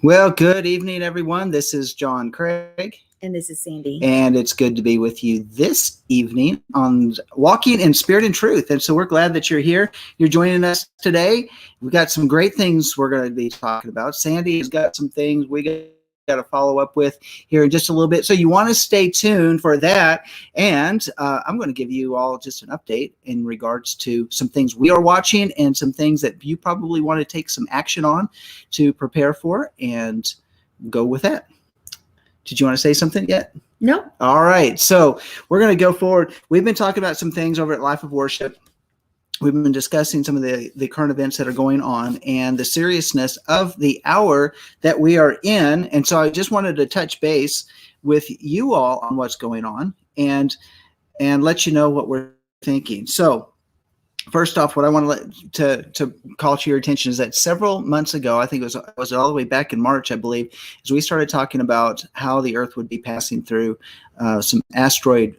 Well, good evening, everyone. This is John Craig. And this is Sandy. And it's good to be with you this evening on Walking in Spirit and Truth. And so we're glad that you're here. You're joining us today. We've got some great things we're going to be talking about. Sandy has got some things we got to follow up with here in just a little bit. So you want to stay tuned for that. And I'm going to give you all just an update in regards to some things we are watching and some things that you probably want to take some action on to prepare for and go with that. Did you want to say something yet? No. All right. So we're going to go forward. We've been talking about some things over at Life of Worship. We've been discussing some of the current events that are going on and the seriousness of the hour that we are in. And so I just wanted to touch base with you all on what's going on and let you know what we're thinking. So first off, what I want to call to your attention is that several months ago, I think it was all the way back in March, I believe, as we started talking about how the Earth would be passing through some asteroid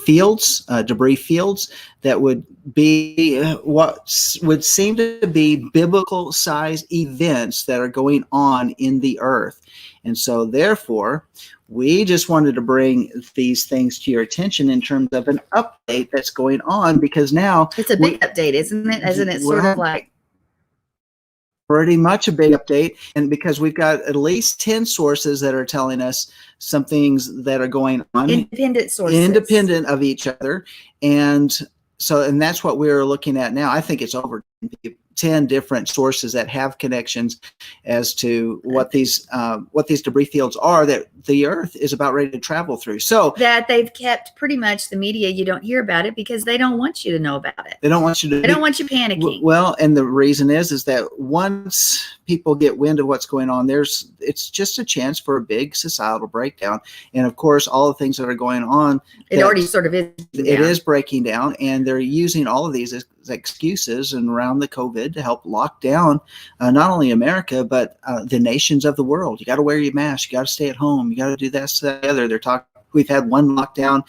fields, debris fields that would be what would seem to be biblical size events that are going on in the earth. And so therefore, we just wanted to bring these things to your attention in terms of an update that's going on, because now it's a big update, isn't it? Isn't it sort of like pretty much a big update? And because we've got at least 10 sources that are telling us some things that are going on, independent sources, independent of each other. And that's what we're looking at now. I think it's over 10 different sources that have connections as to what these debris fields are that the Earth is about ready to travel through. So that they've kept pretty much the media. You don't hear about it because they don't want you to know about it. They don't want you to. They don't want you panicking. Well, and the reason is that once people get wind of what's going on, it's just a chance for a big societal breakdown. And of course, all the things that are going on, it already sort of is. It is breaking down, and they're using all of these as excuses and around the COVID to help lock down not only America but the nations of the world. You got to wear your mask. You got to stay at home. You got to do this, that, the other. They're talking. We've had one lockdown,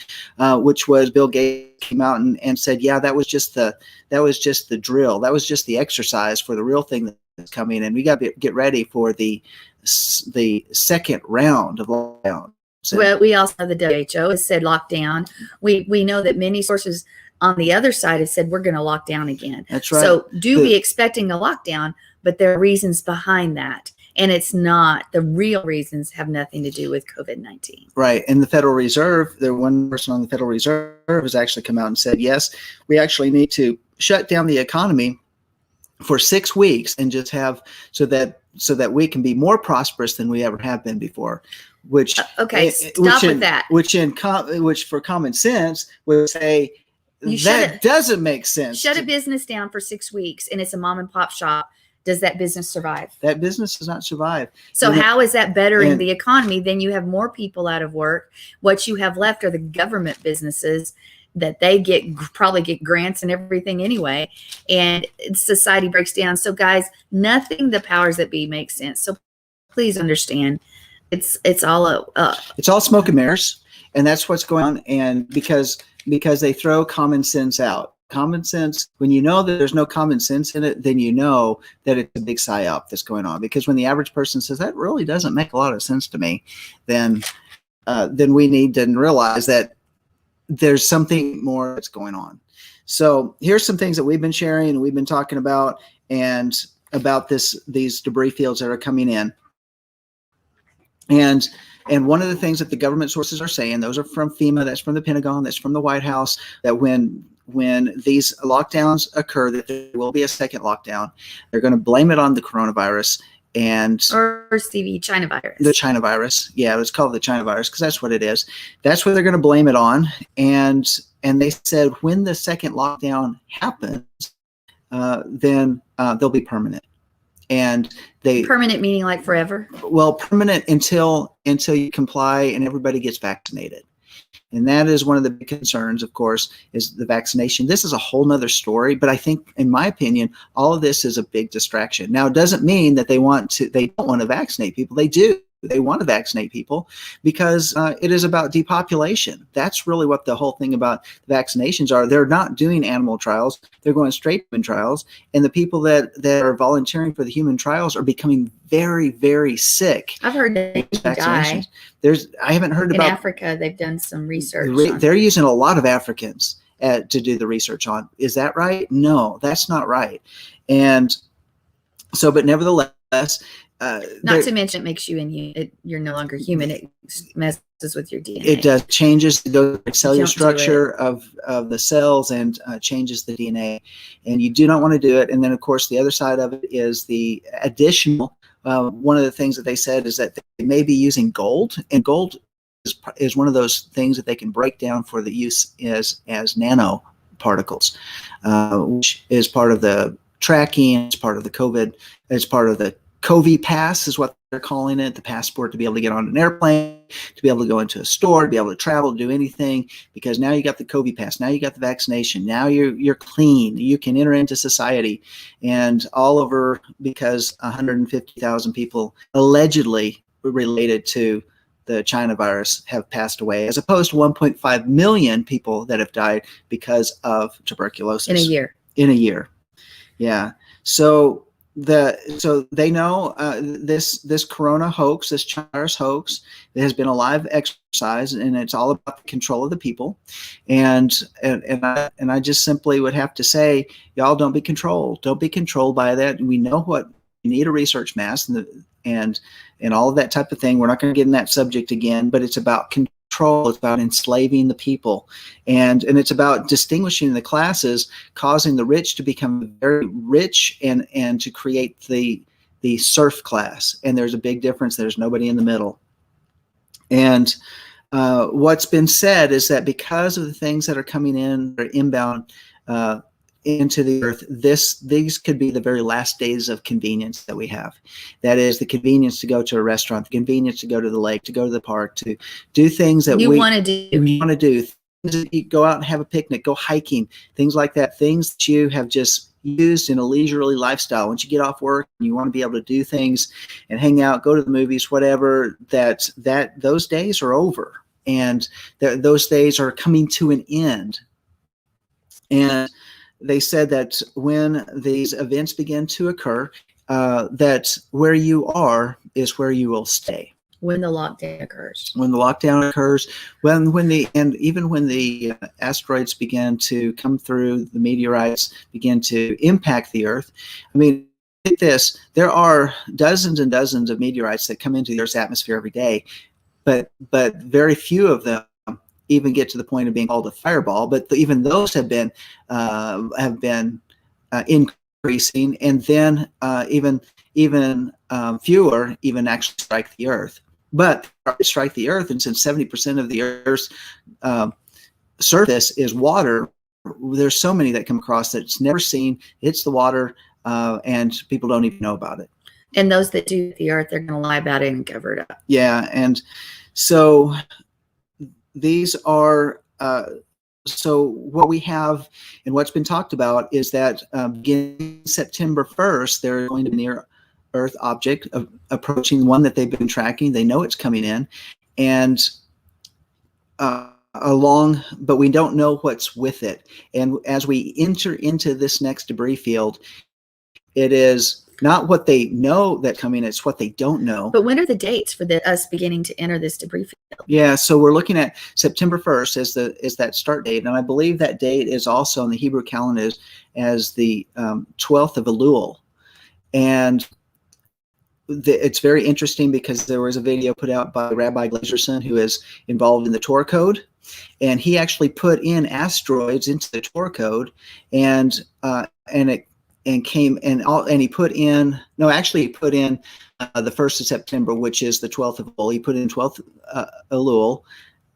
which was Bill Gates came out and said, yeah, that was just the drill. That was just the exercise for the real thing that's coming, and we got to get ready for the second round of lockdown. So, well, we also know the WHO has said lockdown. We know that many sources on the other side have said we're going to lock down again. That's right. So be expecting a lockdown, but there are reasons behind that. And it's not, the real reasons have nothing to do with COVID-19. Right. And the Federal Reserve, one person on the Federal Reserve has actually come out and said, yes, we actually need to shut down the economy for 6 weeks and just have so that we can be more prosperous than we ever have been before. Which stop with that. Which for common sense would say that doesn't make sense. Shut a business down for 6 weeks and it's a mom and pop shop. Does that business survive? That business does not survive. So how is that bettering the economy? Then you have more people out of work. What you have left are the government businesses that they probably get grants and everything anyway. And society breaks down. So guys, nothing the powers that be makes sense. So please understand, it's all smoke and mirrors, and that's what's going on. And because they throw common sense out. Common sense, when you know that there's no common sense in it, then you know that it's a big psyop that's going on. Because when the average person says that really doesn't make a lot of sense to me, then we need to realize that there's something more that's going on. So here's some things that we've been sharing and we've been talking about, and about these debris fields that are coming in. And one of the things that the government sources are saying, those are from FEMA, that's from the Pentagon, that's from the White House, that when these lockdowns occur, that there will be a second lockdown. They're going to blame it on the coronavirus or Stevie, China virus. The China virus. Yeah, it's called the China virus because that's what it is. That's what they're going to blame it on. And they said when the second lockdown happens, then they'll be permanent. And permanent meaning like forever? Well, permanent until you comply and everybody gets vaccinated. And that is one of the big concerns, of course, is the vaccination. This is a whole nother story, but I think, in my opinion, all of this is a big distraction. Now, it doesn't mean that they don't want to vaccinate people. They do. They want to vaccinate people because it is about depopulation. That's really what the whole thing about vaccinations are. They're not doing animal trials. They're going straight to human trials. And the people that are volunteering for the human trials are becoming very, very sick. I've heard they die. I haven't heard about. In Africa, they've done some research. They're using a lot of Africans to do the research on. Is that right? No, that's not right. And so, but nevertheless, not to mention it makes you you're no longer human. It messes with your DNA. It does, changes the cellular structure of the cells and changes the DNA, and you do not want to do it. And then, of course, the other side of it is the additional. One of the things that they said is that they may be using gold, and gold is one of those things that they can break down for the use as nanoparticles, which is part of the tracking. It's part of the COVID. It's part of the COVID pass is what they're calling it, the passport to be able to get on an airplane, to be able to go into a store, to be able to travel, to do anything, because now you got the COVID pass, now you got the vaccination, now you're clean, you can enter into society, and all over because 150,000 people allegedly related to the China virus have passed away, as opposed to 1.5 million people that have died because of tuberculosis in a year. In a year, yeah. So they know this corona hoax, this China virus hoax, there has been a live exercise, and it's all about the control of the people. And I just simply would have to say, y'all, don't be controlled. Don't be controlled by that. We know what you need, a research mass and all of that type of thing. We're not going to get in that subject again, but it's about control. It's about enslaving the people, and it's about distinguishing the classes, causing the rich to become very rich and to create the serf class. And there's a big difference. There's nobody in the middle. And what's been said is that because of the things that are coming in, that are inbound into the earth, these could be the very last days of convenience that we have. That is the convenience to go to a restaurant, the convenience to go to the lake, to go to the park, to do things that we want to do. You go out and have a picnic, go hiking, things like that, things that you have just used in a leisurely lifestyle. Once you get off work and you want to be able to do things and hang out, go to the movies, whatever, that those days are over, and those days are coming to an end. And they said that when these events begin to occur, that where you are is where you will stay. When the lockdown occurs. When the lockdown occurs, even when the asteroids begin to come through, the meteorites begin to impact the Earth. I mean, look at this. There are dozens and dozens of meteorites that come into the Earth's atmosphere every day, but very few of them even get to the point of being called a fireball, but even those have been increasing, and then even fewer even actually strike the Earth. But strike the Earth, and since 70% of the Earth's surface is water, there's so many that come across that it's never seen. It's the water, and people don't even know about it. And those that do the Earth, they're going to lie about it and cover it up. Yeah, and so these are so what we have and what's been talked about is that beginning September 1st, they're going to be near Earth object approaching one that they've been tracking. They know it's coming in, and but we don't know what's with it. And as we enter into this next debris field, it is not what they know that coming, it's what they don't know. But when are the dates for us beginning to enter this debris field? Yeah, so we're looking at September 1st as that start date, and I believe that date is also in the Hebrew calendar as the 12th of Elul. And it's very interesting because there was a video put out by Rabbi Glazerson, who is involved in the Torah code, and he actually put in asteroids into the Torah code, and he put in the 1st of September, which is the 12th of Elul. He put in 12th Elul,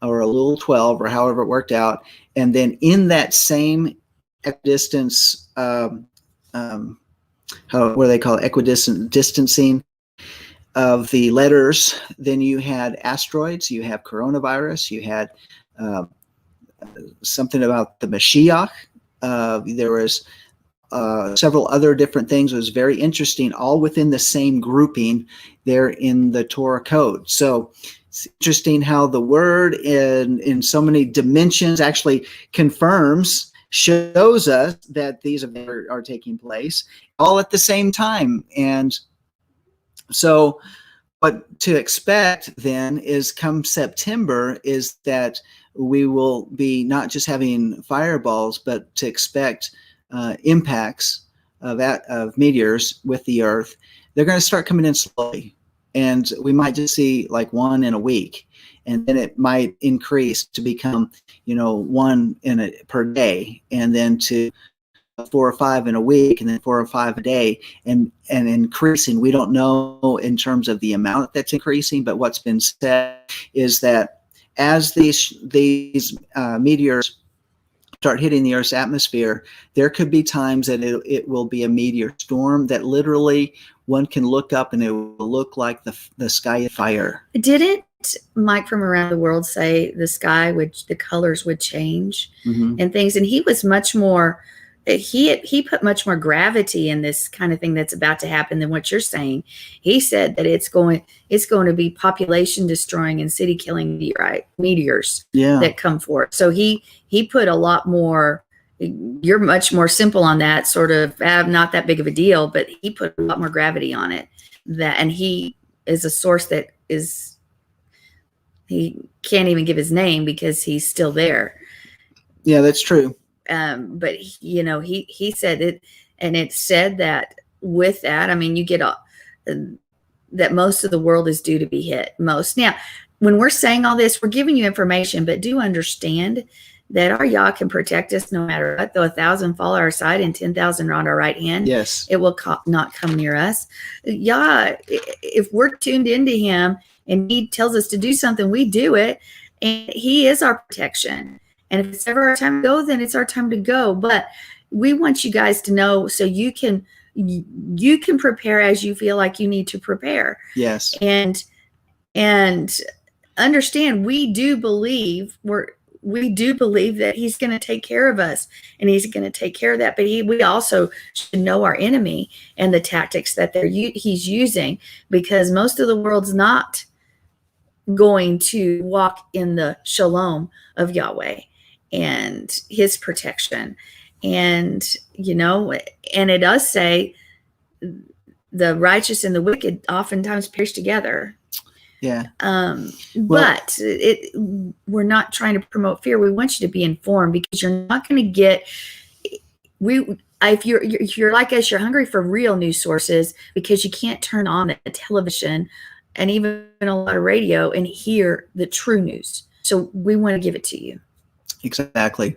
or Elul 12, or however it worked out, and then in that same equidistance, what do they call it, equidistant distancing of the letters, then you had asteroids, you have coronavirus, you had something about the Mashiach, there was several other different things. It was very interesting, all within the same grouping there in the Torah code. So it's interesting how the word in so many dimensions actually confirms, shows us that these events are taking place all at the same time. And so what to expect then is come September is that we will be not just having fireballs, but to expect impacts of meteors with the Earth. They're going to start coming in slowly. And we might just see like one in a week, and then it might increase to become, one per day, and then to 4 or 5 in a week, and then 4 or 5 a day, and increasing. We don't know in terms of the amount that's increasing, but what's been said is that as these meteors start hitting the Earth's atmosphere, there could be times that it will be a meteor storm that literally one can look up and it will look like the sky of fire. Didn't Mike from Around the World say the colors would change and things? And he was much more, he put much more gravity in this kind of thing that's about to happen than what you're saying. He said that it's going to be population destroying and city killing meteors that come forth. So he put a lot more. You're much more simple on that, sort of not that big of a deal, but he put a lot more gravity on it. And he is a source that is, he can't even give his name because he's still there. Yeah, that's true. But he said it, and it said that with that, I mean, you get that most of the world is due to be hit. Most. Now, when we're saying all this, we're giving you information, but do understand that our Yah can protect us no matter what. Though 1,000 fall at our side and 10,000 are on our right hand, yes, it will not come near us. Yah, if we're tuned into Him and He tells us to do something, we do it, and He is our protection. And if it's ever our time to go, then it's our time to go. But we want you guys to know so you can prepare as you feel like you need to prepare. Yes, and understand we do believe that He's going to take care of us, and He's going to take care of that. But we also should know our enemy and the tactics that he's using, because most of the world's not going to walk in the shalom of Yahweh and His protection. And and it does say the righteous and the wicked oftentimes perish together. Yeah. But we're not trying to promote fear. We want you to be informed, because you're not going to get. If you're like us, you're hungry for real news sources, because you can't turn on the television and even a lot of radio and hear the true news. So we want to give it to you. Exactly.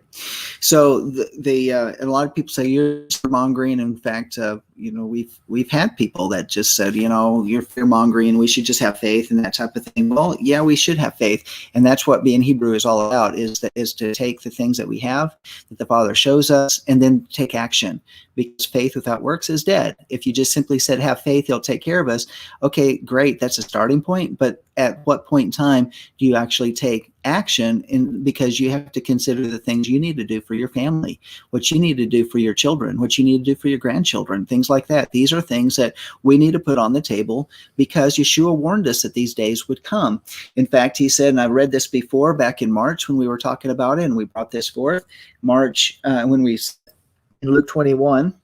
So and a lot of people say you're fear-mongering. In fact, we've had people that just said, you're fear-mongering, we should just have faith and that type of thing. Well, yeah, we should have faith, and that's what being Hebrew is all about. Is to take the things that we have, that the Father shows us, and then take action. Because faith without works is dead. If you just simply said have faith, He'll take care of us. Okay, great, that's a starting point. But at what point in time do you actually take action? Because you have to consider the things you need to do for your family, what you need to do for your children, what you need to do for your grandchildren, things like that. These are things that we need to put on the table, because Yeshua warned us that these days would come. In fact, He said, and I read this before back in March when we were talking about it, and we brought this forth, March, in Luke 21,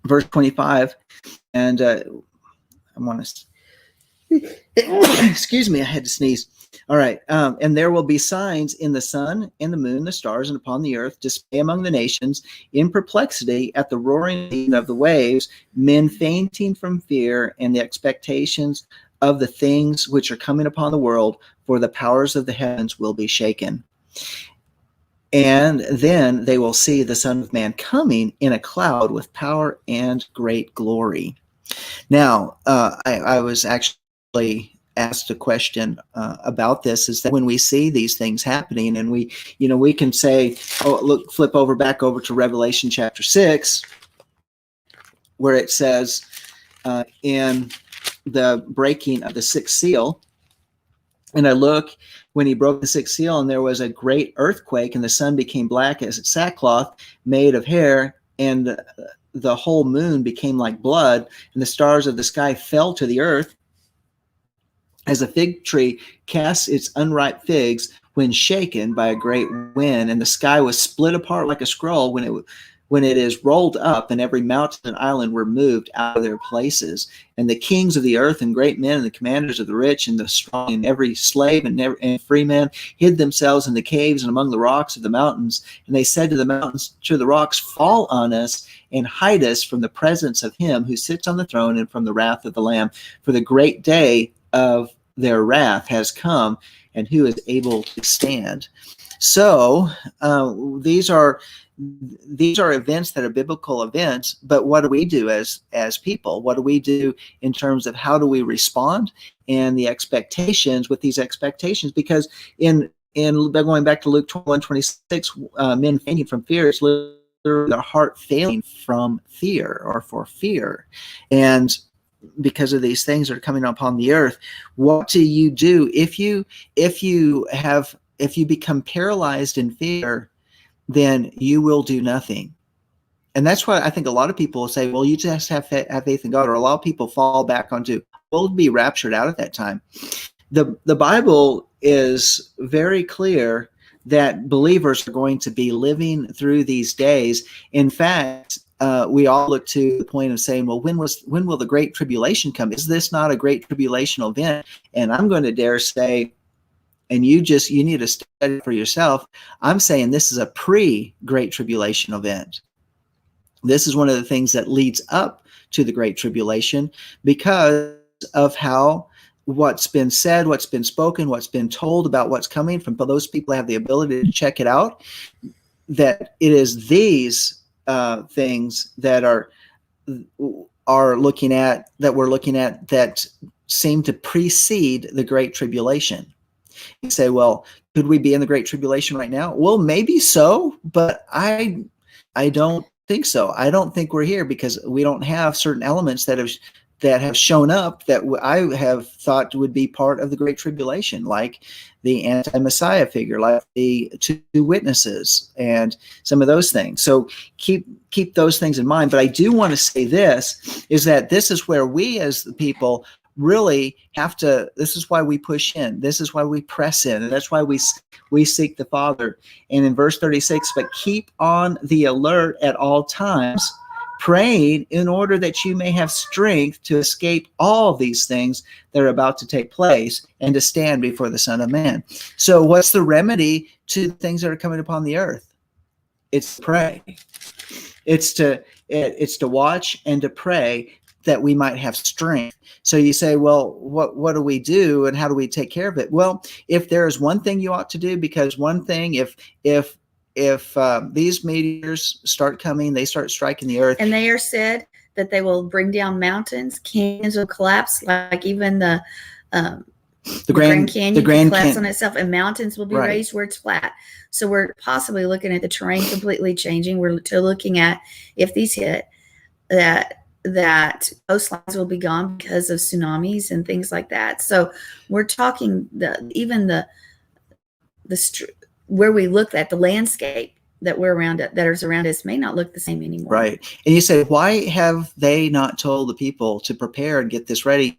verse 25, and I want to, excuse me, I had to sneeze. All right. And there will be signs in the sun and the moon, the stars, and upon the earth, dismay among the nations, in perplexity at the roaring of the waves, men fainting from fear and the expectations of the things which are coming upon the world, for the powers of the heavens will be shaken. And then they will see the Son of Man coming in a cloud with power and great glory. Now, I was actually asked a question about this, is that when we see these things happening, and we can say, oh, look, flip back over to Revelation chapter 6, where it says in the breaking of the sixth seal, and I look when He broke the sixth seal, and there was a great earthquake, and the sun became black as sackcloth made of hair, and the whole moon became like blood, and the stars of the sky fell to the earth, as a fig tree casts its unripe figs when shaken by a great wind, and the sky was split apart like a scroll when it is rolled up, and every mountain and island were moved out of their places. And the kings of the earth and great men and the commanders of the rich and the strong and every slave and free man hid themselves in the caves and among the rocks of the mountains. And they said to the mountains, to the rocks, fall on us and hide us from the presence of him who sits on the throne and from the wrath of the Lamb. For the great day of their wrath has come, and who is able to stand? So these are events that are biblical events, but what do we do as people? What do we do in terms of how do we respond and the expectations with these expectations? Because in going back to Luke 21:26, men fainting from fear, it's literally their heart failing from fear or for fear. And because of these things that are coming upon the earth, what do you do if you become paralyzed in fear? Then you will do nothing. And that's why I think a lot of people say, well, you just have faith in God, or a lot of people fall back onto, we'll be raptured out at that time. The Bible is very clear that believers are going to be living through these days. In fact, we all look to the point of saying, well, when will the Great Tribulation come? Is this not a Great Tribulational event? And I'm going to dare say, and you need to study for yourself, I'm saying this is a pre-Great Tribulation event. This is one of the things that leads up to the Great Tribulation because of what's been said, what's been spoken, what's been told about what's coming from those people that have the ability to check it out, that it is these things that we're looking at that seem to precede the Great Tribulation. You say, well, could we be in the Great Tribulation right now? Well, maybe so, but I don't think so. I don't think we're here because we don't have certain elements that have shown up that I have thought would be part of the Great Tribulation, like the anti-Messiah figure, like the two witnesses, and some of those things. So keep those things in mind. But I do want to say this, is that this is where we as the people really have to, this is why we push in. This is why we press in. And that's why we seek the Father. And in verse 36, but keep on the alert at all times, praying in order that you may have strength to escape all these things that are about to take place and to stand before the Son of Man. So what's the remedy to things that are coming upon the earth? It's to pray. It's to watch and to pray that we might have strength. So you say, well, what do we do and how do we take care of it? Well, if there is one thing you ought to do, because one thing, if these meteors start coming, they start striking the earth. And they are said that they will bring down mountains, canyons will collapse, like even the Grand Canyon collapse on itself, and mountains will be raised where it's flat. So we're possibly looking at the terrain completely changing. We're looking at, if these hit, that coastlines will be gone because of tsunamis and things like that. So we're talking where we look at the landscape that is around us may not look the same anymore. Right. And you say, why have they not told the people to prepare and get this ready?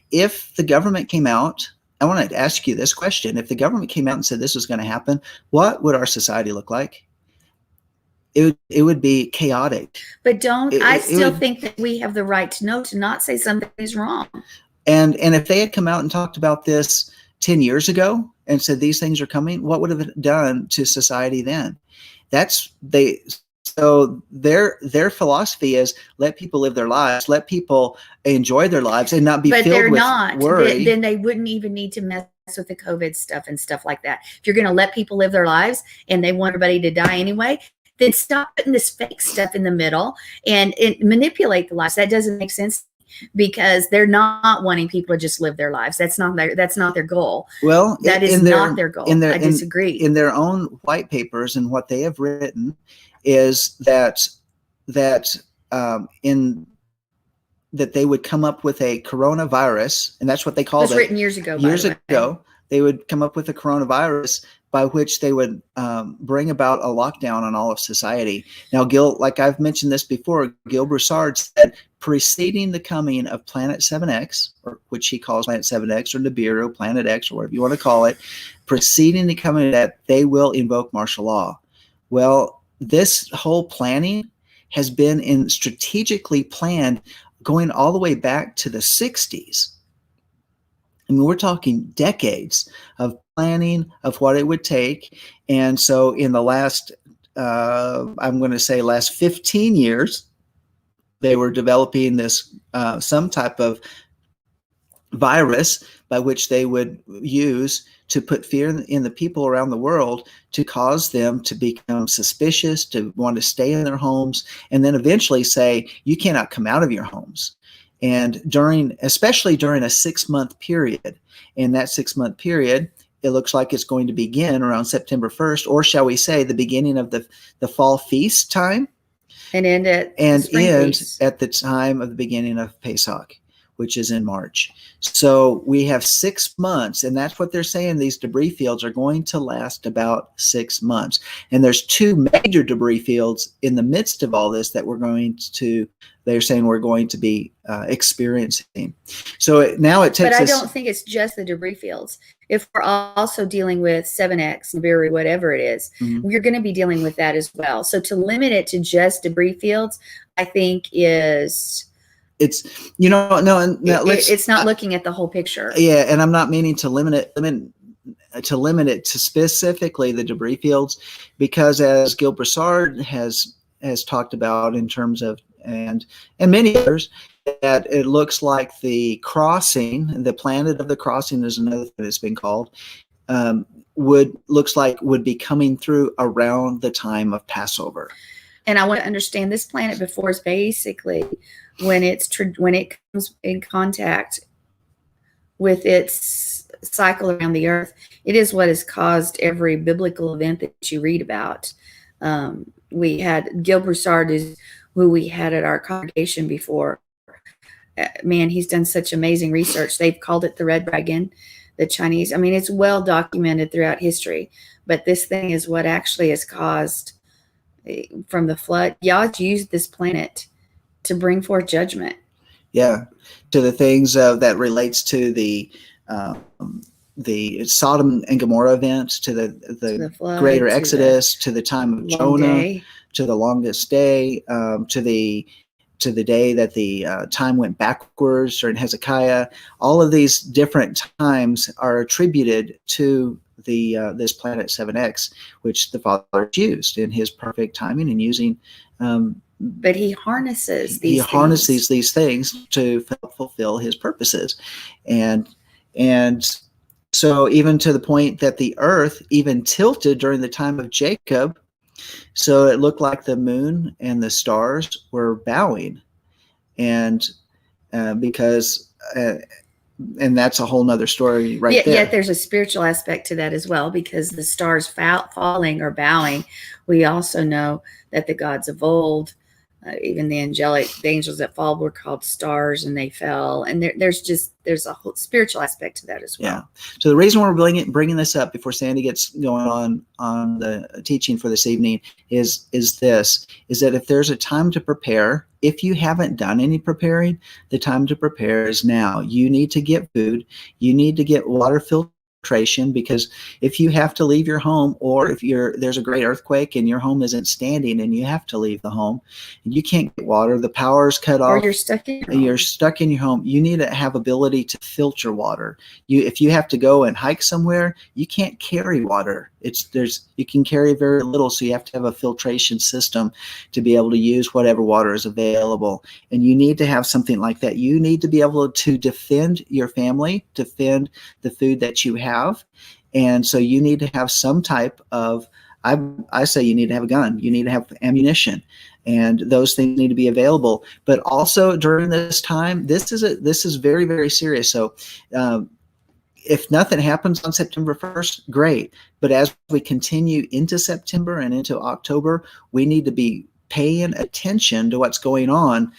If the government came out, I want to ask you this question. If the government came out and said this was going to happen, what would our society look like? It would be chaotic. But I still think that we have the right to know, to not say something is wrong. And if they had come out and talked about this 10 years ago and said these things are coming, what would have it done to society then? So their philosophy is let people live their lives, let people enjoy their lives and not be filled with worry. Then they wouldn't even need to mess with the COVID stuff and stuff like that. If you're going to let people live their lives and they want everybody to die anyway, then stop putting this fake stuff in the middle and manipulate the lives. That doesn't make sense, because they're not wanting people to just live their lives. That's not their goal. Well, that is not their goal. I disagree. In their own white papers and what they have written is that they would come up with a coronavirus, and that's what they called it. It was written years ago. Years ago, they would come up with a coronavirus by which they would bring about a lockdown on all of society. Now, Gil, like I've mentioned this before, Gil Broussard said, preceding the coming of Planet 7X, or which he calls Planet 7X or Nibiru, Planet X, or whatever you want to call it, preceding the coming of that, they will invoke martial law. Well, this whole planning has been strategically planned going all the way back to the 60s. I mean, we're talking decades of planning of what it would take. And so in the last, I'm going to say last 15 years, they were developing this, some type of virus by which they would use to put fear in the people around the world, to cause them to become suspicious, to want to stay in their homes, and then eventually say, you cannot come out of your homes. And especially during a 6-month period, and that 6-month period, it looks like it's going to begin around September 1st, or shall we say the beginning of the fall feast time, and end at the time of the beginning of Pesach, which is in March. So we have 6 months, and that's what they're saying. These debris fields are going to last about 6 months. And there's 2 major debris fields in the midst of all this that they're saying we're going to be experiencing. So now it takes But I don't think it's just the debris fields. If we're also dealing with 7X, Nibiru, whatever it is, we're going to be dealing with that as well. So to limit it to just debris fields, I think it's not looking at the whole picture. Yeah, and I'm not meaning to limit it to specifically the debris fields, because as Gil Broussard has talked about in terms of, and many others, that it looks like the crossing, the planet of the crossing is another thing that's been called, would be coming through around the time of Passover. And I want to understand this planet before is basically when it comes in contact with its cycle around the earth. It is what has caused every biblical event that you read about. We had Gil Broussard, is who we had at our congregation before. Man, he's done such amazing research. They've called it the Red Dragon, the Chinese. I mean, it's well documented throughout history. But this thing is what actually has caused, from the flood, God's used this planet to bring forth judgment. Yeah, to the things that relates to the Sodom and Gomorrah events, to the flood, greater Exodus, to the time of Jonah, to the longest day, to the day that the time went backwards during Hezekiah. All of these different times are attributed to this planet 7X, which the Father used in his perfect timing and using. But he harnesses these things to fulfill his purposes. And so even to the point that the earth even tilted during the time of Jacob, so it looked like the moon and the stars were bowing. And because and that's a whole nother story there. Yet there's a spiritual aspect to that as well, because the stars falling or bowing, we also know that the gods of old, even the angels that fall were called stars, and they fell. And there's a whole spiritual aspect to that as well. Yeah. So the reason we're bringing this up before Sandy gets going on the teaching for this evening is that if there's a time to prepare, if you haven't done any preparing, the time to prepare is now. You need to get food. You need to get water filtration, because if you have to leave your home, or if there's a great earthquake and your home isn't standing and you have to leave the home and you can't get water, the power's cut off, or you're stuck in your home, you need to have ability to filter water. If you have to go and hike somewhere, you can't carry water. You can carry very little, so you have to have a filtration system to be able to use whatever water is available. And you need to have something like that. You need to be able to defend your family, defend the food that you have. And so you need to have some type of, I say you need to have a gun, you need to have ammunition, and those things need to be available. But also during this time, this is very, very serious. So if nothing happens on September 1st, great. But as we continue into September and into October, we need to be paying attention to what's going on,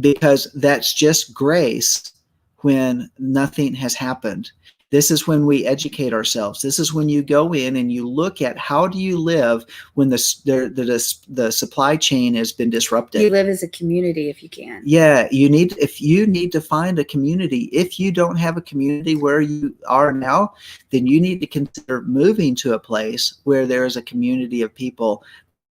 because that's just grace when nothing has happened. This is when we educate ourselves. This is when you go in and you look at how do you live when the supply chain has been disrupted. You live as a community if you can. Yeah, if you need to find a community. If you don't have a community where you are now, then you need to consider moving to a place where there is a community of people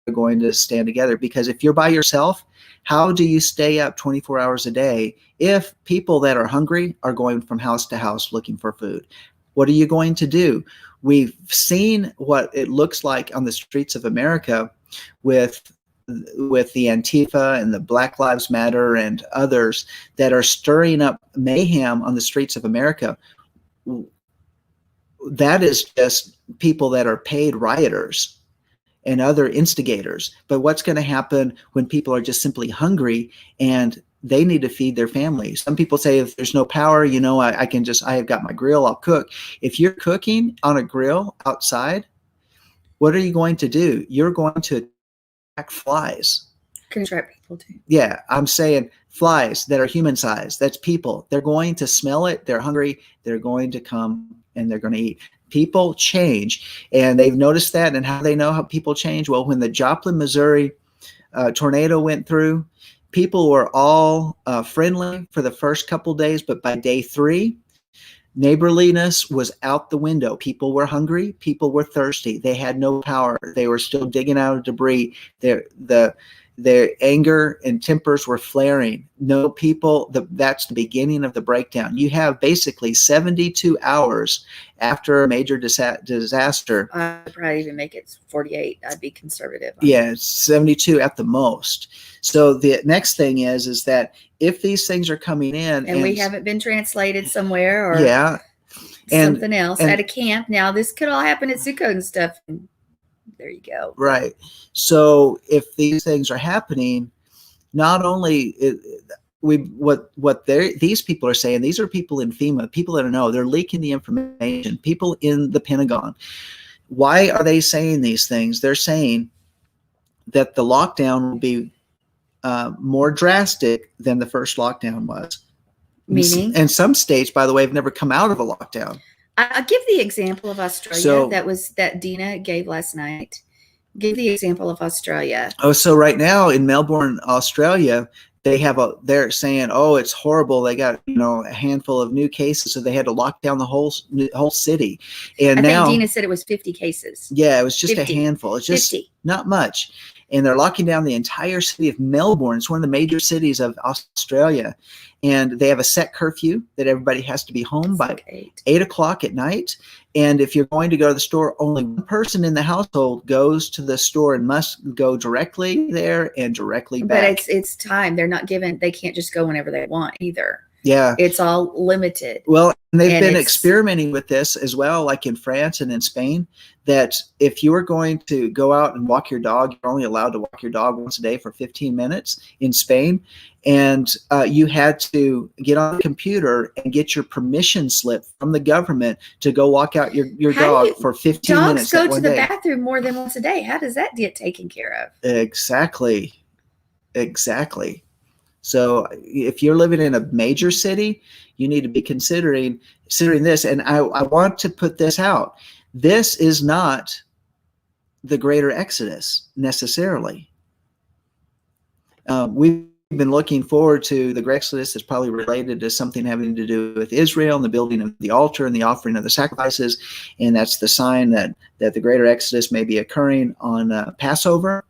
who are going to stand together. Because if you're by yourself, how do you stay up 24 hours a day if people that are hungry are going from house to house looking for food? What are you going to do? We've seen what it looks like on the streets of America with the Antifa and the Black Lives Matter and others that are stirring up mayhem on the streets of America. That is just people that are paid rioters and other instigators. But what's going to happen when people are just simply hungry and they need to feed their family? Some people say, if there's no power, I have got my grill, I'll cook. If you're cooking on a grill outside, what are you going to do? You're going to attract flies. Can attract people too. Yeah, I'm saying flies that are human size. That's people. They're going to smell it. They're hungry. They're going to come and they're going to eat. People change, and they've noticed that. And how they know how people change? Well, when the Joplin, Missouri tornado went through, people were all friendly for the first couple days, but by day 3, neighborliness was out the window. People were hungry. People were thirsty. They had no power. They were still digging out of debris. Their anger and tempers were flaring. No people, that's the beginning of the breakdown. You have basically 72 hours after a major disaster. I'd probably even make it 48. I'd be conservative. Yeah, 72 at the most. So the next thing is that if these things are coming in and we haven't been translated somewhere or something else at a camp. Now this could all happen at Sukkot and stuff. There you go. Right. So if these things are happening, not only these people are saying, these are people in FEMA, people that know, they're leaking the information, people in the Pentagon. Why are they saying these things? They're saying that the lockdown will be more drastic than the first lockdown was. Meaning? And some states, by the way, have never come out of a lockdown. I'll give the example of Australia that Dina gave last night. Give the example of Australia. Oh, so right now in Melbourne, Australia, they're saying, oh, it's horrible. They got, a handful of new cases. So they had to lock down the whole city. And I think Dina said it was 50 cases. Yeah, it was just 50. A handful. It's just 50. Not much. And they're locking down the entire city of Melbourne. It's one of the major cities of Australia. And they have a set curfew that everybody has to be home by 8 o'clock at night. And if you're going to go to the store, only one person in the household goes to the store and must go directly there and directly back. But it's time. They can't just go whenever they want either. Yeah. It's all limited. Well, they've been experimenting with this as well, like in France and in Spain, that if you were going to go out and walk your dog, you're only allowed to walk your dog once a day for 15 minutes in Spain. And you had to get on the computer and get your permission slip from the government to go walk out your dog for 15 minutes. Dogs go to the bathroom more than once a day. How does that get taken care of? Exactly. So if you're living in a major city, you need to be considering this. And I want to put this out. This is not the greater Exodus necessarily. We've been looking forward to the great Exodus that's probably related to something having to do with Israel and the building of the altar and the offering of the sacrifices. And that's the sign that the greater Exodus may be occurring on Passover.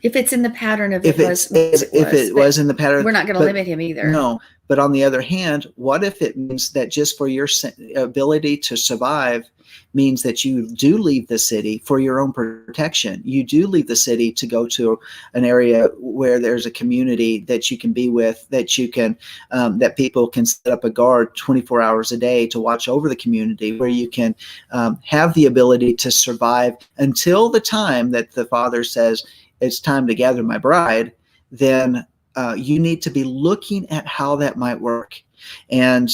If it's in the pattern of if it was in the pattern, we're not going to limit him either. No, but on the other hand, what if it means that just for your ability to survive means that you do leave the city for your own protection? You do leave the city to go to an area where there's a community that you can be with, that you can, that people can set up a guard 24 hours a day to watch over the community, where you can have the ability to survive until the time that the Father says, it's time to gather my bride. Then you need to be looking at how that might work. And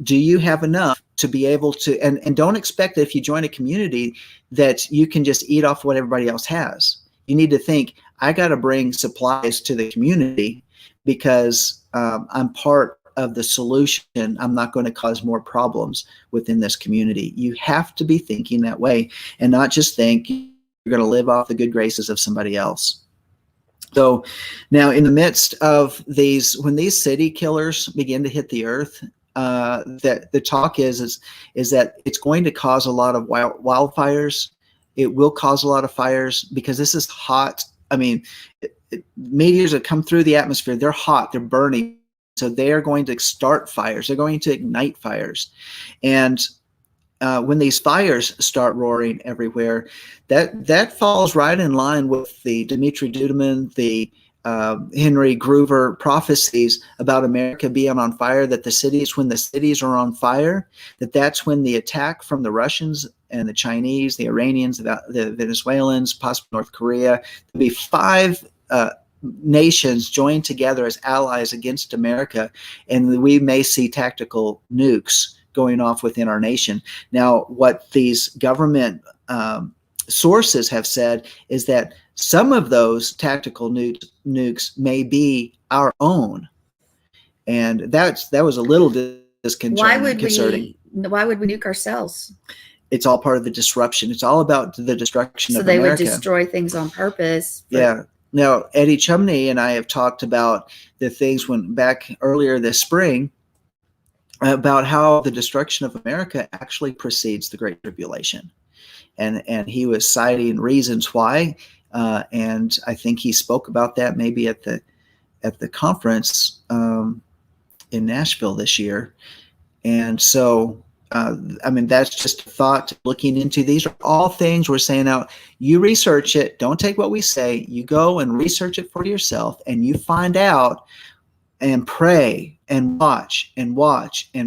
do you have enough to be able to, and don't expect that if you join a community that you can just eat off what everybody else has. You need to think, I got to bring supplies to the community because I'm part of the solution, I'm not going to cause more problems within this community. You have to be thinking that way and not just think you're going to live off the good graces of somebody else. So now in the midst of these, when these city killers begin to hit the earth, that the talk is that it's going to cause a lot of wildfires. It will cause a lot of fires because this is hot. I mean, meteors that come through the atmosphere, they're hot, they're burning. So they are going to start fires. They're going to ignite fires. And when these fires start roaring everywhere, that falls right in line with the Dimitri Duduman, the Henry Groover prophecies about America being on fire, that when the cities are on fire, that's when the attack from the Russians and the Chinese, the Iranians, the Venezuelans, possibly North Korea, there'll be 5 nations joined together as allies against America, and we may see tactical nukes going off within our nation. Now, what these government sources have said is that some of those tactical nukes may be our own, and that was a little disconcerting. Why would we nuke ourselves? It's all part of the disruption. It's all about the destruction of America. So they would destroy things on purpose. Yeah. Now, Eddie Chumney and I have talked about the things when back earlier this spring about how the destruction of America actually precedes the Great Tribulation. And he was citing reasons why. And I think he spoke about that maybe at the conference in Nashville this year. And so, I mean, that's just a thought looking into. These are all things we're saying out. You research it. Don't take what we say. You go and research it for yourself, and you find out and pray and watch and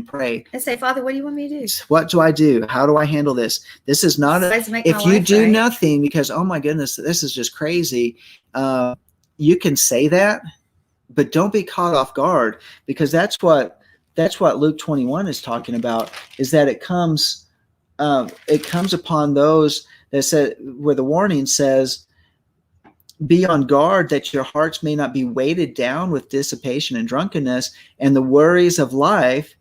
pray. And say, Father, what do you want me to do? What do I do? How do I handle this? This is not if you do nothing because, oh my goodness, this is just crazy. You can say that, but don't be caught off guard, because that's what Luke 21 is talking about, is that it comes upon those that said, where the warning says, be on guard that your hearts may not be weighted down with dissipation and drunkenness and the worries of life,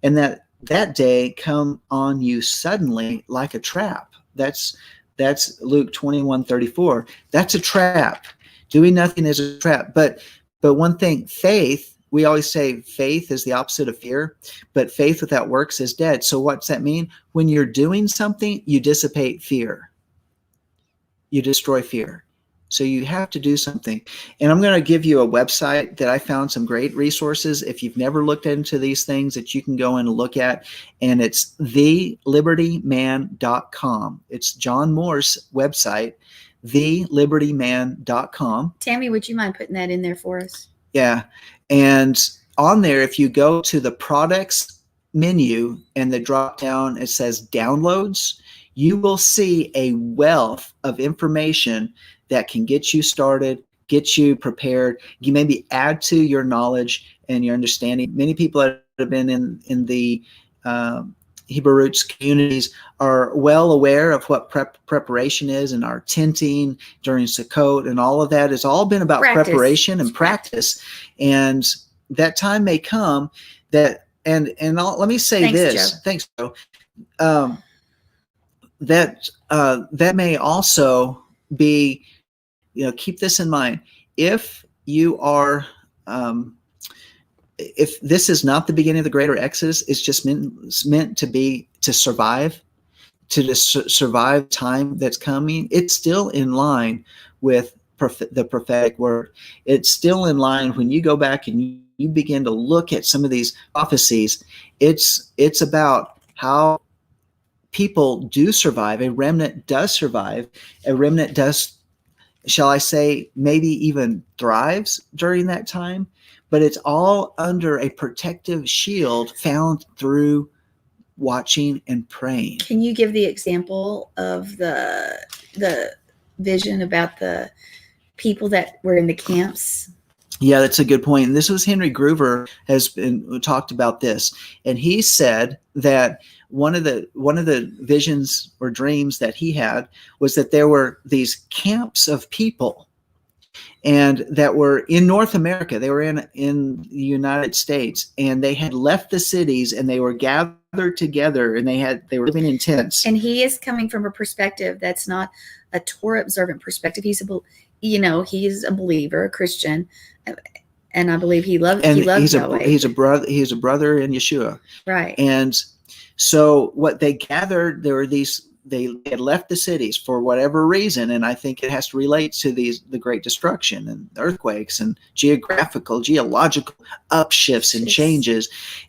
and that day come on you suddenly like a trap. That's Luke 21:34. That's a trap. Doing nothing is a trap. But one thing, faith, we always say faith is the opposite of fear, but faith without works is dead. So what's that mean? When you're doing something, you dissipate fear. You destroy fear. So you have to do something. And I'm going to give you a website that I found some great resources if you've never looked into these things that you can go and look at. And it's thelibertyman.com. It's John Moore's website, thelibertyman.com. Tammy, would you mind putting that in there for us? Yeah. And on there, if you go to the products menu and the drop down, it says downloads, you will see a wealth of information that can get you started, get you prepared. You maybe add to your knowledge and your understanding. Many people that have been in the Hebrew roots communities are well aware of what preparation is, and our tenting during Sukkot and all of that has all been about preparation and practice. And that time may come that, let me say Thanks, this. Joe. Thanks, Joe. That may also be, keep this in mind. If you are, if this is not the beginning of the greater Exodus, it's just meant to be to survive, to just survive time that's coming. It's still in line with the prophetic word. It's still in line when you go back and you begin to look at some of these prophecies. It's about how people do survive. A remnant does survive. A remnant does, shall I say, maybe even thrives during that time, but it's all under a protective shield found through watching and praying. Can you give the example of the vision about the people that were in the camps? Yeah, that's a good point. And this was Henry Groover has been talked about this, and he said that one of the visions or dreams that he had was that there were these camps of people, and that were in North America. They were in the United States, and they had left the cities, and they were gathered together, and they were living in tents. And he is coming from a perspective that's not a Torah observant perspective. He's a believer, a Christian, and I believe he loves Yahweh. He's a brother in Yeshua. Right. And so what they gathered, they had left the cities for whatever reason, and I think it has to relate to the great destruction and earthquakes and geological upshifts and changes.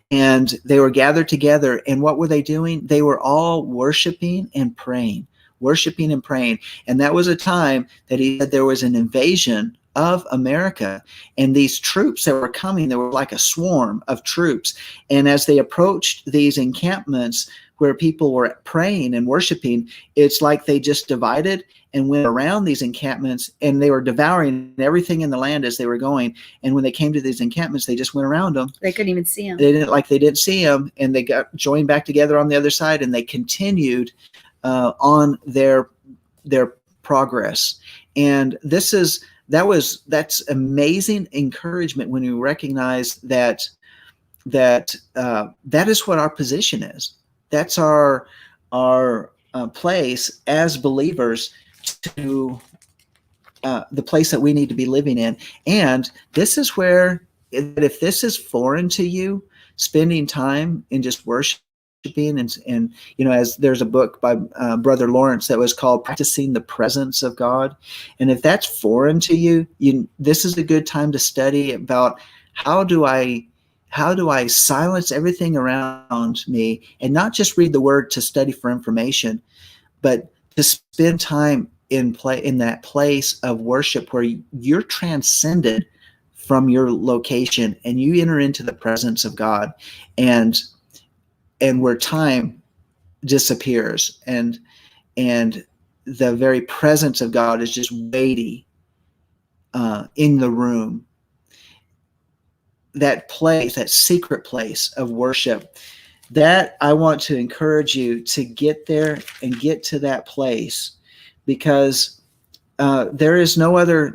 And they were gathered together, and what were they doing? They were all worshiping and praying. And that was a time that he said there was an invasion of America, and these troops that were coming, there were like a swarm of troops. And as they approached these encampments where people were praying and worshiping, it's like they just divided and went around these encampments, and they were devouring everything in the land as they were going. And when they came to these encampments, they just went around them. They couldn't even see them. They didn't see them, and they got joined back together on the other side, and they continued on their progress. And that's amazing encouragement when you recognize that is what our position is. That's our place as believers, to the place that we need to be living in. And this is where, if this is foreign to you, spending time in just worshiping and as there's a book by Brother Lawrence that was called Practicing the Presence of God. And if that's foreign to you, this is a good time to study about how do I silence everything around me, and not just read the word to study for information, but to spend time in that place of worship where you're transcended from your location and you enter into the presence of God, and where time disappears, and the very presence of God is just weighty in the room. That place, that secret place of worship, that I want to encourage you to get there and get to that place, because there's no other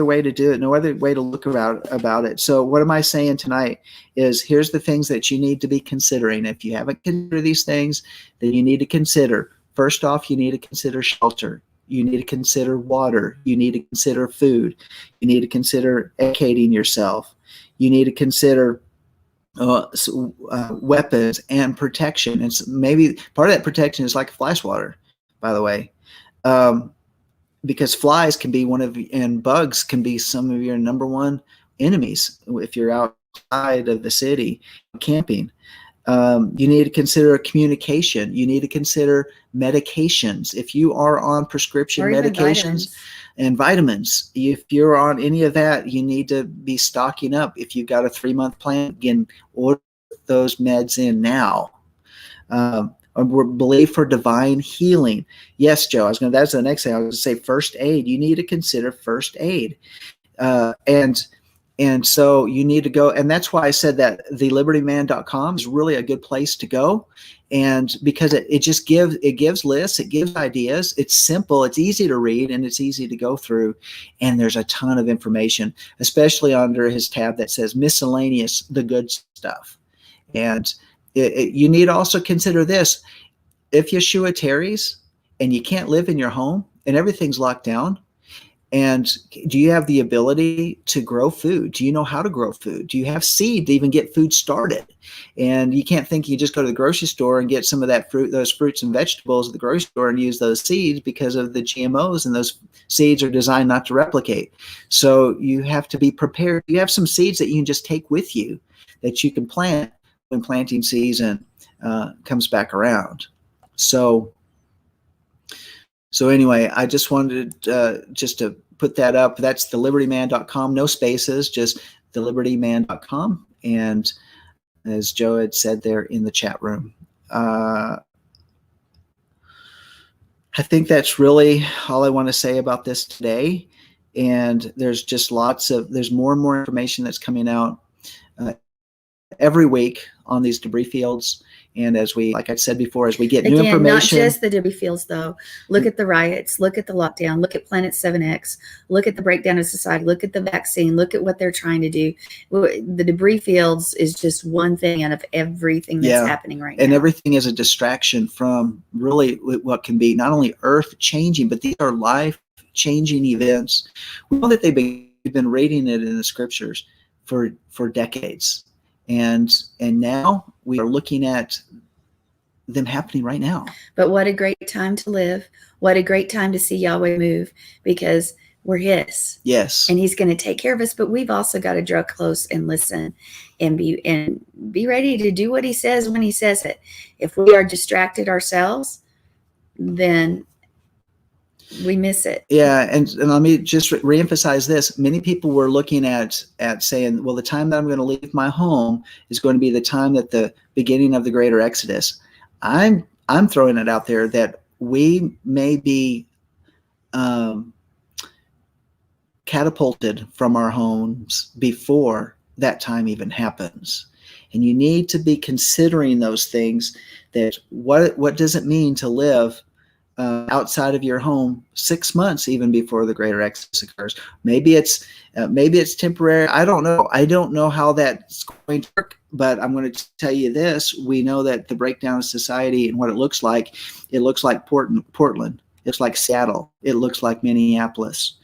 way to do it, no other way to look about it. So what am I saying tonight is, here's the things that you need to be considering. If you haven't considered these things, then you need to consider. First off, you need to consider shelter. You need to consider water. You need to consider food. You need to consider educating yourself. You need to consider weapons and protection. And maybe part of that protection is like a fly swatter, by the way. Because flies can be and bugs can be some of your number one enemies if you're outside of the city camping. You need to consider communication. You need to consider medications. If you are on prescription medications and vitamins, if you're on any of that, you need to be stocking up. If you've got a 3-month plan, again, order those meds in now. We're believed for divine healing. Yes, Joe, that's the next thing I was going to say. First aid. You need to consider first aid. And so you need to go, and that's why I said that thelibertyman.com is really a good place to go. And because it gives lists, it gives ideas. It's simple, it's easy to read, and it's easy to go through. And there's a ton of information, especially under his tab that says miscellaneous, the good stuff. And you need to also consider this. If Yeshua tarries and you can't live in your home and everything's locked down, and do you have the ability to grow food? Do you know how to grow food? Do you have seed to even get food started? And you can't think you just go to the grocery store and get some of those fruits and vegetables at the grocery store and use those seeds, because of the GMOs, and those seeds are designed not to replicate. So you have to be prepared. You have some seeds that you can just take with you that you can plant when planting season comes back around. So anyway, I just wanted just to put that up. That's thelibertyman.com, no spaces, just thelibertyman.com. And as Joe had said there in the chat room, I think that's really all I want to say about this today. And there's just there's more and more information that's coming out every week on these debris fields. And as we, like I said before, as we get new Again, information. not just the debris fields, though. Look at the riots. Look at the lockdown. Look at Planet 7X. Look at the breakdown of society. Look at the vaccine. Look at what they're trying to do. The debris fields is just one thing out of everything that's happening right now. And everything is a distraction from really what can be not only earth changing, but these are life changing events. We know that we've been reading it in the scriptures for decades. And now we are looking at them happening right now. But what a great time to live. What a great time to see Yahweh move, because we're his. Yes. And he's going to take care of us, but we've also got to draw close and listen and be ready to do what he says when he says it. If we are distracted ourselves, then we miss it. Yeah, and let me just reemphasize this. Many people were looking at saying, well, the time that I'm going to leave my home is going to be the time that the beginning of the greater Exodus. I'm throwing it out there that we may be catapulted from our homes before that time even happens. And you need to be considering those things, that what does it mean to live outside of your home 6 months even before the greater Exodus occurs. Maybe it's temporary. I don't know. I don't know how that's going to work, but I'm going to tell you this. We know that the breakdown of society and what it looks like Portland. It's like Seattle. It looks like Minneapolis.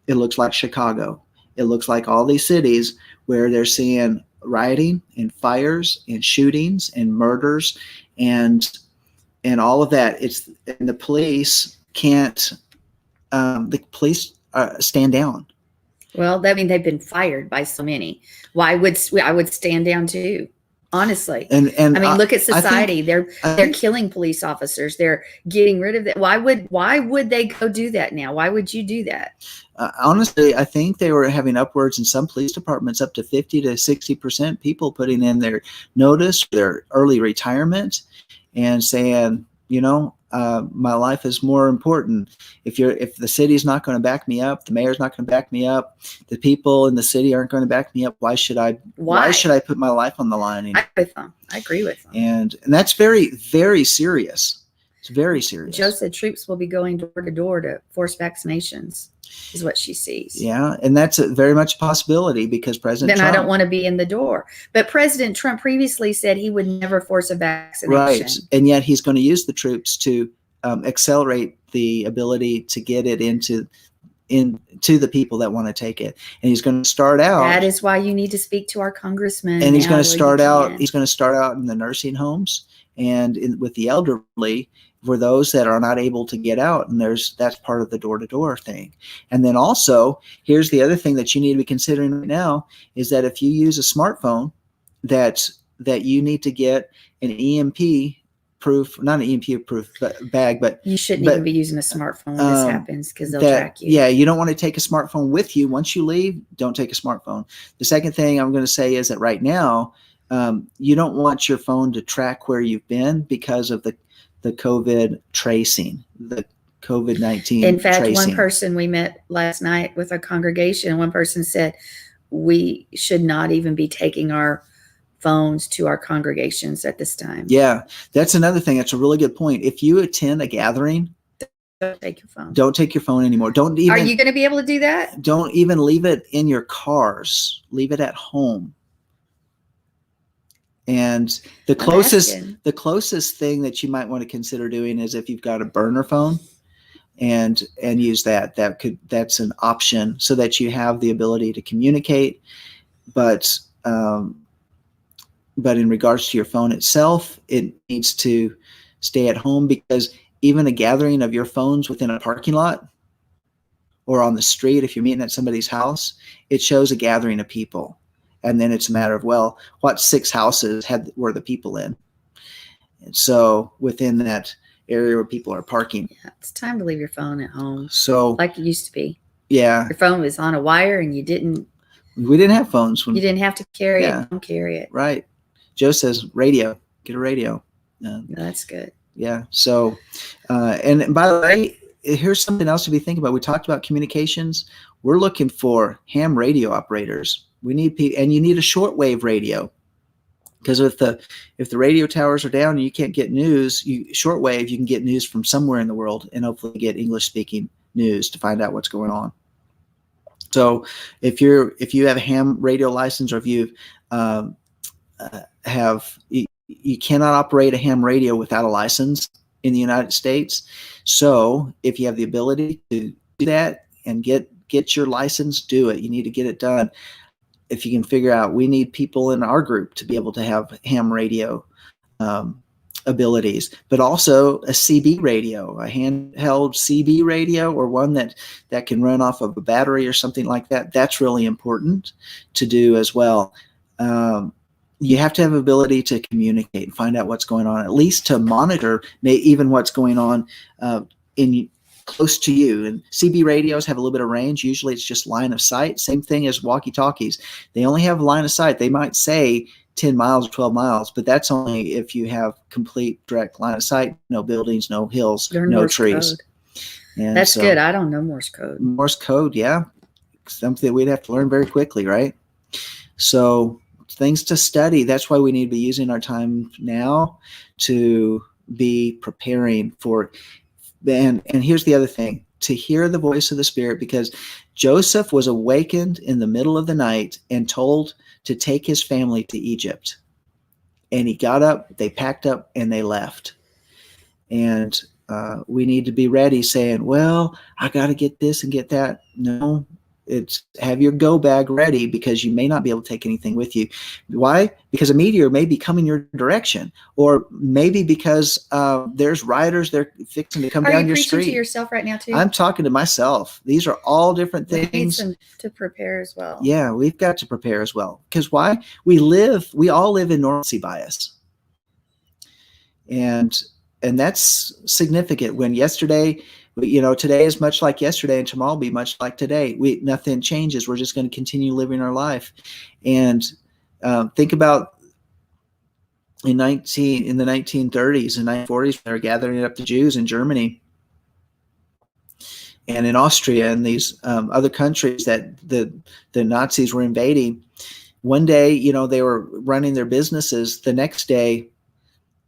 It looks like Chicago. It looks like all these cities where they're seeing rioting and fires and shootings and murders and all of that. And the police can't. The police stand down. Well, I mean, they've been fired by so many. I would stand down too, honestly. And I mean, look at society. They're killing police officers. They're getting rid of that. Why would they go do that now? Why would you do that? Honestly, I think they were having upwards in some police departments up to 50 to 60% people putting in their notice, their early retirement, and saying, my life is more important. If the city's not going to back me up, the mayor's not going to back me up, the people in the city aren't going to back me up, why should I put my life on the line? I agree with them. And that's very, very serious. It's very serious. Joe said troops will be going door to door to force vaccinations, is what she sees. Yeah, and that's very much a possibility because President Trump. I don't want to be in the door. But President Trump previously said he would never force a vaccination. Right, and yet he's going to use the troops to accelerate the ability to get it into the people that want to take it. And he's going to start out. That is why you need to speak to our congressman. And he's going to start out. He's going to start out in the nursing homes and with the elderly, for those that are not able to get out. And that's part of the door-to-door thing. And then also, here's the other thing that you need to be considering right now is that if you use a smartphone, that you need to get an EMP proof, not an EMP proof bag, but you shouldn't even be using a smartphone when this happens, because they'll track you. Yeah, you don't want to take a smartphone with you. Once you leave, don't take a smartphone. The second thing I'm going to say is that right now, you don't want your phone to track where you've been because of the COVID tracing, the COVID-19 In fact, tracing. One person we met last night with a congregation, one person said, we should not even be taking our phones to our congregations at this time. Yeah, that's another thing. That's a really good point. If you attend a gathering, don't take your phone. Don't take your phone anymore. Are you going to be able to do that? Don't even leave it in your cars. Leave it at home. And the closest thing that you might want to consider doing is if you've got a burner phone and use that. That's an option so that you have the ability to communicate. But in regards to your phone itself, it needs to stay at home, because even a gathering of your phones within a parking lot or on the street, if you're meeting at somebody's house, it shows a gathering of people. And then it's a matter of, well, what 6 houses were the people in? And so within that area where people are parking. Yeah, it's time to leave your phone at home. So like it used to be. Yeah. Your phone was on a wire and we didn't have phones. You didn't have to carry it. Don't carry it. Right. Joe says radio. Get a radio. That's good. Yeah. So, and by the way, here's something else to be thinking about. We talked about communications. We're looking for ham radio operators. We need people, and you need a shortwave radio. Because if the radio towers are down and you can't get news, shortwave, you can get news from somewhere in the world and hopefully get English speaking news to find out what's going on. So if you have a ham radio license, or if you you cannot operate a ham radio without a license in the United States. So if you have the ability to do that and get your license, do it. You need to get it done. If you can figure out, we need people in our group to be able to have ham radio abilities, but also a CB radio, a handheld CB radio, or one that can run off of a battery or something like that. That's really important to do as well. You have to have ability to communicate and find out what's going on, at least to monitor even what's going on in close to you. And CB radios have a little bit of range. Usually it's just line of sight. Same thing as walkie-talkies. They only have line of sight. They might say 10 miles or 12 miles, but that's only if you have complete direct line of sight, no buildings, no hills, no Morse trees. And that's good. I don't know Morse code. Morse code, yeah. Something we'd have to learn very quickly, right? So things to study. That's why we need to be using our time now to be preparing for. And here's the other thing, to hear the voice of the Spirit, because Joseph was awakened in the middle of the night and told to take his family to Egypt. And he got up, they packed up, and they left. And we need to be ready saying, well, I got to get this and get that. No, it's have your go bag ready, because you may not be able to take anything with you. Why? Because a meteor may be coming your direction, or maybe because there's riders, they're fixing to come down your street. Are you preaching to yourself right now too? I'm talking to myself. These are all different things. We need to prepare as well. Yeah, we've got to prepare as well. Because why? We all live in normalcy bias. And that's significant. When yesterday, today is much like yesterday, and tomorrow will be much like today. Nothing changes. We're just going to continue living our life. And think about in the 1930s and 1940s, they were gathering up the Jews in Germany and in Austria and these other countries that the Nazis were invading. One day, they were running their businesses. The next day,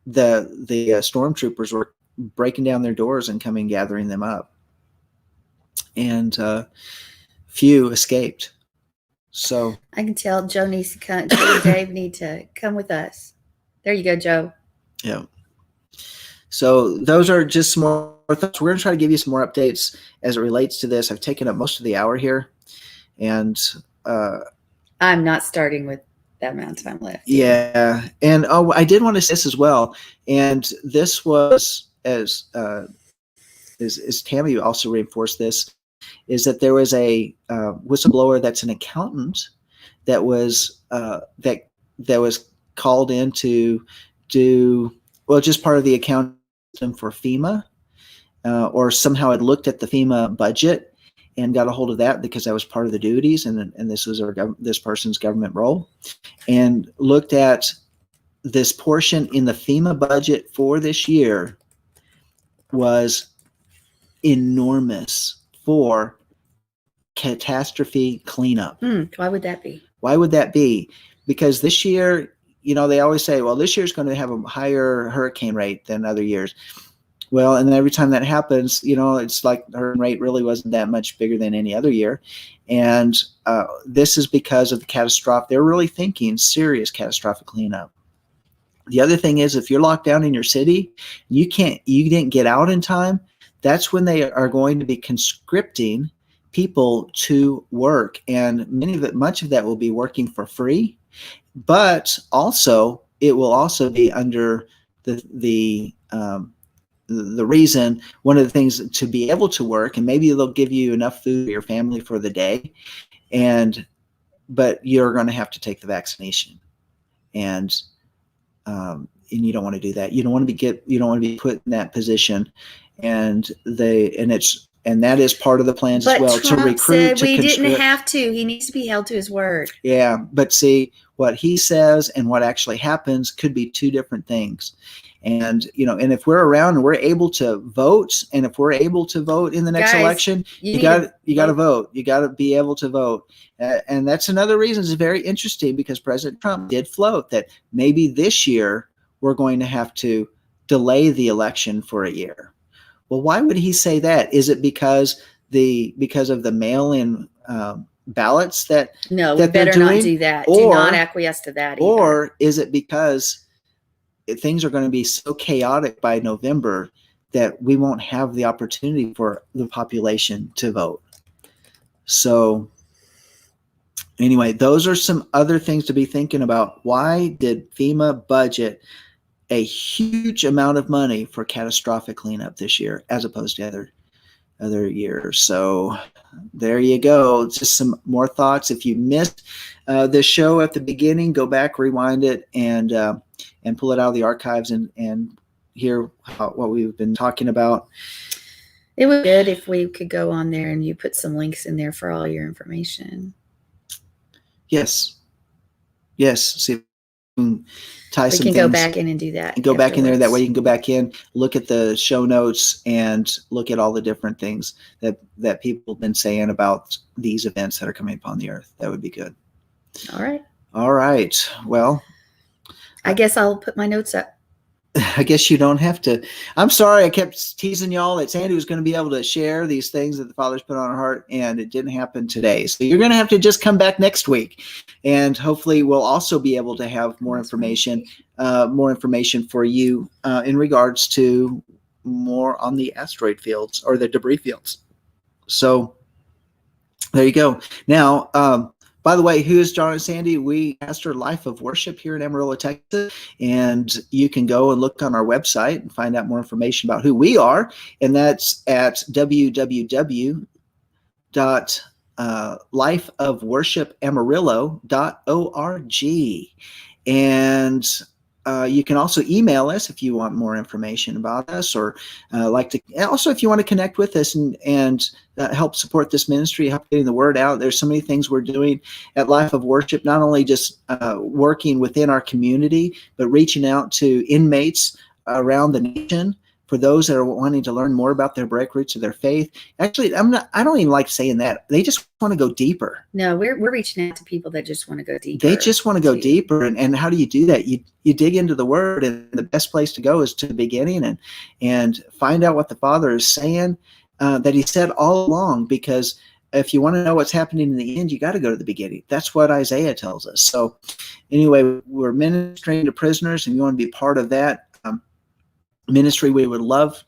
the stormtroopers were breaking down their doors and coming, gathering them up. And few escaped. So I can tell Joe needs to come. Joe and Dave need to come with us. There you go, Joe. Yeah. So those are just some more thoughts. We're going to try to give you some more updates as it relates to this. I've taken up most of the hour here. And I'm not starting with that amount of time left. Yeah. And I did want to say this as well. And this was, as Tammy also reinforced this, is that there was a whistleblower that's an accountant that was that was called in to do, just part of the accounting system for FEMA, or somehow had looked at the FEMA budget and got a hold of that, because that was part of the duties, and this was this person's government role, and looked at this portion in the FEMA budget for this year was enormous for catastrophe cleanup. Why would that be? Why would that be? Because this year, they always say, well, this year's going to have a higher hurricane rate than other years. Well, and then every time that happens, it's like the hurricane rate really wasn't that much bigger than any other year. And this is because of the catastrophic. They're really thinking serious catastrophic cleanup. The other thing is, if you're locked down in your city, you didn't get out in time, that's when they are going to be conscripting people to work. And much of that will be working for free, but also it will also be under the reason, one of the things to be able to work, and maybe they'll give you enough food for your family for the day, but you're going to have to take the vaccination. And you don't want to do that. You don't want to be put in that position. And that is part of the plans as well, Trump to recruit. Said we didn't have to. He needs to be held to his word. Yeah, but see, what he says and what actually happens could be two different things. And, and if we're around and we're able to vote, and if we're able to vote in the next election, you got to vote. You got to be able to vote. And that's another reason it's very interesting, because President Trump did float that maybe this year we're going to have to delay the election for a year. Well, why would he say that? Is it because of the mail-in ballots that no, that we better they're doing? not do that. Or, do not acquiesce to that either. Or is it because things are going to be so chaotic by November that we won't have the opportunity for the population to vote? So anyway, those are some other things to be thinking about. Why did FEMA budget a huge amount of money for catastrophic cleanup this year as opposed to other years? So there you go. Just some more thoughts. If you missed this show at the beginning, go back, rewind it, and pull it out of the archives and hear what we've been talking about. It would be good if we could go on there and you put some links in there for all your information. Yes. See if we can tie some things. We can go back in and do that. And go back in there. That way you can go back in, look at the show notes, and look at all the different things that people have been saying about these events that are coming upon the earth. That would be good. All right. Well, I guess I'll put my notes up. I guess you don't have to. I'm sorry. I kept teasing y'all that Sandy was going to be able to share these things that the Father's put on her heart, and it didn't happen today. So you're going to have to just come back next week, and hopefully we'll also be able to have more information for you in regards to more on the asteroid fields or the debris fields. So there you go. Now, by the way, who is John and Sandy? We pastor Life of Worship here in Amarillo, Texas, and you can go and look on our website and find out more information about who we are, and that's at www.lifeofworshipamarillo.org. And you can also email us if you want more information about us, or also if you want to connect with us and help support this ministry, help getting the word out. There's so many things we're doing at Life of Worship, not only just working within our community, but reaching out to inmates around the nation for those that are wanting to learn more about their break roots of their faith. Actually, I don't even like saying that. They just want to go deeper. No, we're reaching out to people that just want to go deeper. They just want to go deeper. And how do you do that? You dig into the word, and the best place to go is to the beginning and find out what the Father is saying, that he said all along, because if you want to know what's happening in the end, you got to go to the beginning. That's what Isaiah tells us. So anyway, we're ministering to prisoners, and you want to be part of that ministry. We would love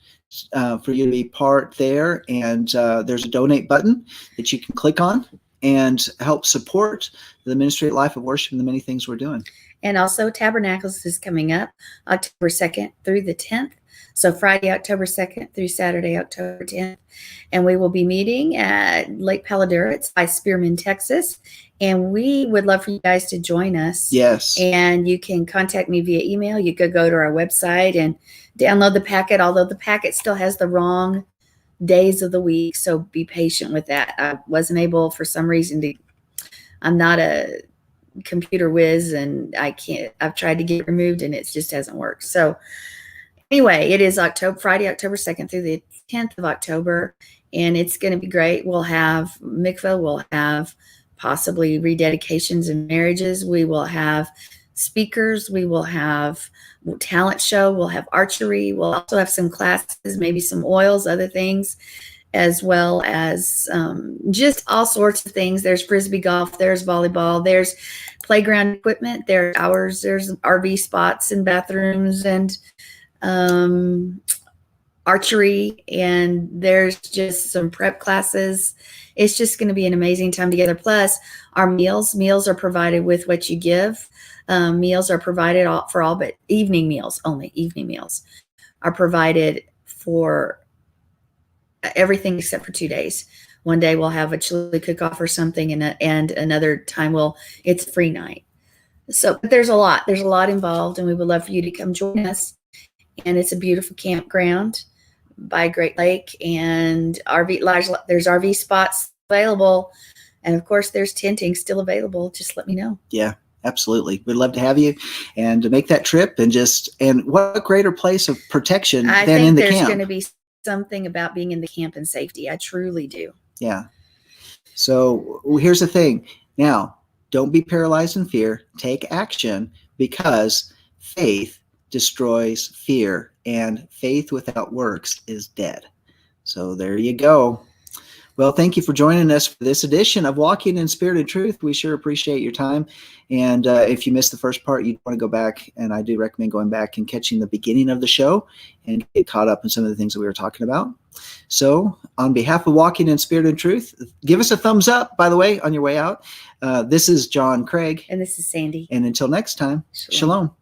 for you to be part there, and there's a donate button that you can click on and help support the ministry at Life of Worship and the many things we're doing. And also Tabernacles is coming up October 2nd through the 10th. So Friday, October 2nd through Saturday, October 10th. And we will be meeting at Lake Paladuritz by Spearman, Texas. And we would love for you guys to join us. Yes. And you can contact me via email. You could go to our website and download the packet, although the packet still has the wrong days of the week. So be patient with that. I wasn't able, for some reason, I'm not a computer whiz, and I've tried to get it removed and it just hasn't worked. So anyway, it is Friday, October 2nd through the 10th of October, and it's going to be great. We'll have mikveh, we'll have possibly rededications and marriages. We will have speakers. We will have talent show. We'll have archery. We'll also have some classes, maybe some oils, other things, as well as just all sorts of things. There's frisbee golf. There's volleyball. There's playground equipment. There's RV spots and bathrooms and archery. And there's just some prep classes. It's just going to be an amazing time together. Plus, our meals are provided with what you give. Meals are provided for all, but evening meals only. Evening meals are provided for everything except for 2 days. One day we'll have a chili cook-off or something, and another time it's a free night. So there's a lot involved, and we would love for you to come join us. And it's a beautiful campground by Great Lake, and there's RV spots available, and of course there's tenting still available. Just let me know. Yeah, Absolutely. We'd love to have you and to make that trip and what greater place of protection than in the camp. I think there's going to be something about being in the camp and safety. I truly do. Yeah. So here's the thing. Now, don't be paralyzed in fear. Take action, because faith destroys fear, and faith without works is dead. So there you go. Well, thank you for joining us for this edition of Walking in Spirit and Truth. We sure appreciate your time. And if you missed the first part, you want to go back, and I do recommend going back and catching the beginning of the show and get caught up in some of the things that we were talking about. So on behalf of Walking in Spirit and Truth, give us a thumbs up, by the way, on your way out. This is John Craig. And this is Sandi. And until next time, shalom.